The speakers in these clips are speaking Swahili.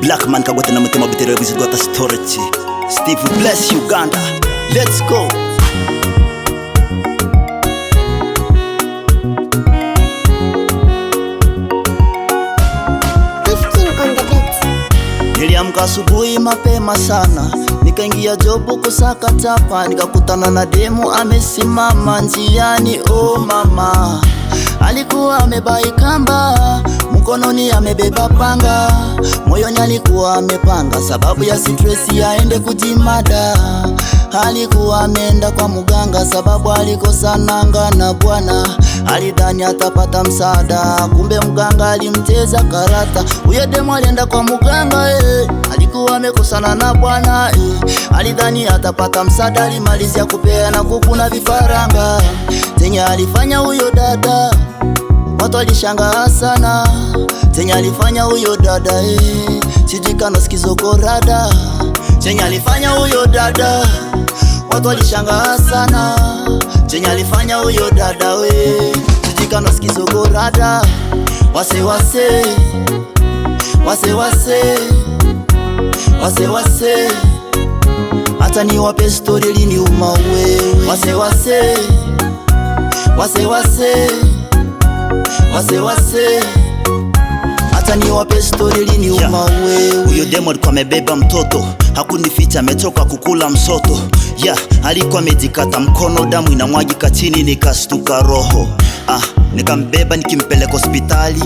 Black man kagwate na mutima bitero bizigwata storage. Steve bless Uganda. Let's go. Niliamka asubuhi mapema sana, nikaingia jobu kusaka tapa, nikakutana na demu amesimama njiani. Oh mama, alikuwa amebai kamba, mkononi amebeba panga, moyoni alikuwa amepanga sababu ya stress aende kujimada. Alikuwa ameenda kwa muganga sababu alikosana na bwana, alidhani atapata msaada, kumbe mganga alimcheza karata. Huyo demu alienda kwa muganga alikuwa amekosana na bwana alidhani atapata msaada, alimalizia kupeana kuku na vifaranga. Tenye alifanya huyo dada, watu walishangaa sana. Tenye alifanya huyo dada sijui kana skizokorada. Tenye alifanya huyo dada, watu walishangaa sana. Tenye alifanya huyo dada sijui kana skizokorada. Wase wase, wase wase, wase wase, hata niwape story lini umawe. Wase wase, wase wase, wase wase, hata niwape story lini umawe. Huyo demo alikuwa amebeba mtoto, hakunificha ametoka kukula msoto. Alikuwa amejikata mkono, damu inamwagika chini, nikastuka roho. Nikambeba nikimpeleka hospitali,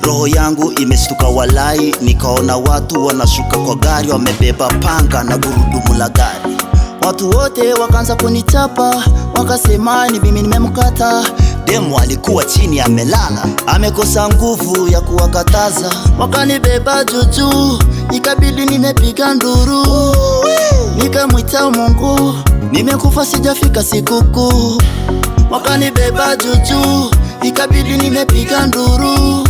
roho yangu imestuka walai. Nikaona watu wanashuka kwa gari, wamebeba panga na gurudumu la gari. Watu wote wakaanza kunichapa, wakasema ni mimi nimemkata. Demu alikuwa chini amelala, amekosa nguvu ya kuwakataza. Wakanibeba juju, ikabidi nimepiga nduru. Nikamwita Mungu, nimekufa sijafika sikukuu. Wakanibeba juju, ikabidi nimepiga nduru.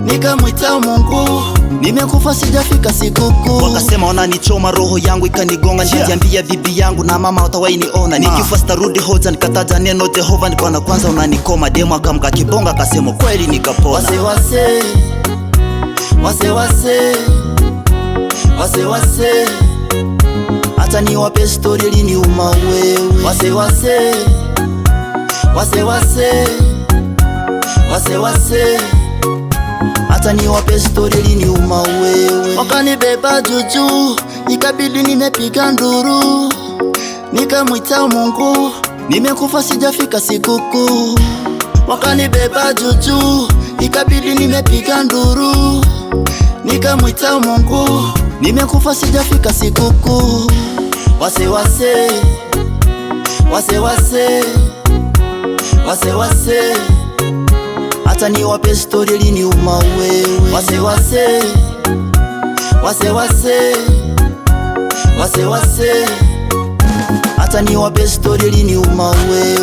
Nikamwita Mungu, nimekufa sijafika sikukuu. Wakasema wananichoma, roho yangu ikanigonga. Niliambia bibi yangu na mama watawainiona, nikifa sitarudi hoja. Nikataja neno Jehova, nikaona kwanza unanikoma. Demu akamka kibonga, akasema kweli, nikapona. Wase wase, wase wase, wase wase, hata niwape story lini umawe. Wase wase, wase wase, wase wase, hata niwape story lini umawe. Wakanibeba juju, ikabidi nimepiga nduru. Nikamwita Mungu, nimekufa sijafika sikukuu. Wakanibeba juju, ikabidi nimepiga nduru. Nikamwita Mungu, nimekufa sijafika sikukuu. Wase wase, wase wase, wase wase, hata niwape story lini umawe. Wase wase, wase wase, wase wase, hata niwape story lini umawe.